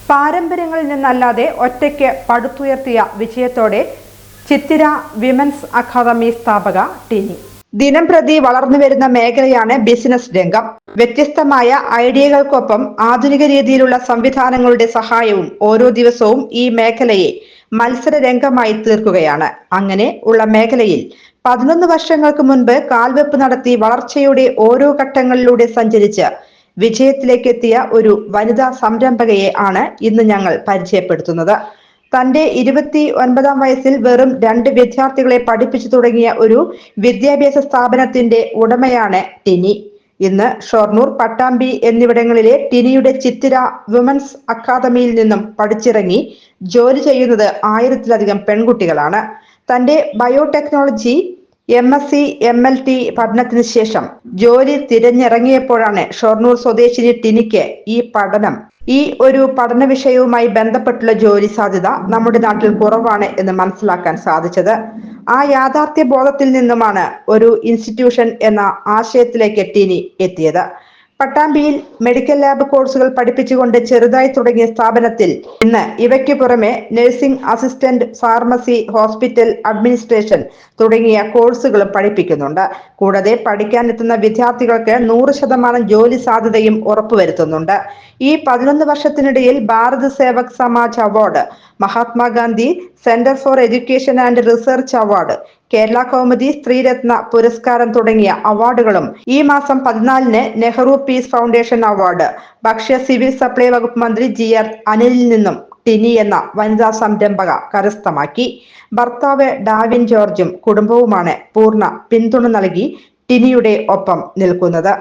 പാരമ്പര്യങ്ങളിൽ നിന്നല്ലാതെ ഒറ്റയ്ക്ക് പടുത്തുയർത്തിയ വിജയത്തോടെ ചിത്തിര women's academy സ്ഥാപക ടിനി. ദിനം പ്രതി വളർന്നുവരുന്ന മേഖലയാണ് ബിസിനസ് രംഗം. വ്യത്യസ്തമായ ഐഡിയകൾക്കൊപ്പം ആധുനിക രീതിയിലുള്ള സംവിധാനങ്ങളുടെ സഹായവും ഓരോ ദിവസവും ഈ മേഖലയെ മത്സര രംഗമായി തീർക്കുകയാണ്. അങ്ങനെ ഉള്ള മേഖലയിൽ 11 വർഷങ്ങൾക്ക് മുൻപ് കാൽവെപ്പ് നടത്തി വളർച്ചയുടെ ഓരോ ഘട്ടങ്ങളിലൂടെ സഞ്ചരിച്ച് വിജയത്തിലേക്ക് എത്തിയ ഒരു വനിതാ സംരംഭകയെ ആണ് ഇന്ന് ഞങ്ങൾ പരിചയപ്പെടുത്തുന്നത്. തന്റെ 29-ാം വയസ്സിൽ വെറും 2 വിദ്യാർത്ഥികളെ പഠിപ്പിച്ചു തുടങ്ങിയ ഒരു വിദ്യാഭ്യാസ സ്ഥാപനത്തിന്റെ ഉടമയാണ് ടിനി. ഇന്ന് ഷൊർണൂർ, പട്ടാമ്പി എന്നിവിടങ്ങളിലെ ടിനിയുടെ ചിത്തിര വിമൻസ് അക്കാദമിയിൽ നിന്നും പഠിച്ചിറങ്ങി ജോലി ചെയ്യുന്നത് 1000-ലധികം പെൺകുട്ടികളാണ്. തന്റെ ബയോടെക്നോളജി MSc MLT പഠനത്തിന് ശേഷം ജോലി തിരഞ്ഞിറങ്ങിയപ്പോഴാണ് ഷൊർണൂർ സ്വദേശിനി ടിനിക്ക് ഈ ഒരു പഠന വിഷയവുമായി ബന്ധപ്പെട്ടുള്ള ജോലി സാധ്യത നമ്മുടെ നാട്ടിൽ കുറവാണ് എന്ന് മനസ്സിലാക്കാൻ സാധിച്ചത്. ആ യാഥാർത്ഥ്യ ബോധത്തിൽ നിന്നുമാണ് ഒരു ഇൻസ്റ്റിറ്റ്യൂഷൻ എന്ന ആശയത്തിലേക്ക് ടിനി എത്തിയത്. പട്ടാമ്പിയിൽ മെഡിക്കൽ ലാബ് കോഴ്സുകൾ പഠിപ്പിച്ചുകൊണ്ട് ചെറുതായി തുടങ്ങിയ സ്ഥാപനത്തിൽ ഇന്ന് ഇവയ്ക്ക് പുറമെ nursing assistant, pharmacy, hospital administration തുടങ്ങിയ കോഴ്സുകളും പഠിപ്പിക്കുന്നുണ്ട്. കൂടാതെ പഠിക്കാനെത്തുന്ന വിദ്യാർത്ഥികൾക്ക് 100% ജോലി സാധ്യതയും ഉറപ്പുവരുത്തുന്നുണ്ട്. ഈ 11 വർഷത്തിനിടയിൽ Bharat Sevak Samaj award, Mahatma Gandhi centre for education and research award, Kerala Kaumudi Streeratna പുരസ്കാരം തുടങ്ങിയ അവാർഡുകളും ഈ മാസം 14-ന് നെഹ്റു പീസ് ഫൗണ്ടേഷൻ അവാർഡ് ഭക്ഷ്യ സിവിൽ സപ്ലൈ വകുപ്പ് മന്ത്രി GR അനിലിൽ നിന്നും ടിനി എന്ന വനിതാ സംരംഭക കരസ്ഥമാക്കി. ഭർത്താവ് ഡാവിൻ ജോർജും കുടുംബവുമാണ് പൂർണ്ണ പിന്തുണ നൽകി ടിനിയുടെ ഒപ്പം നിൽക്കുന്നത്.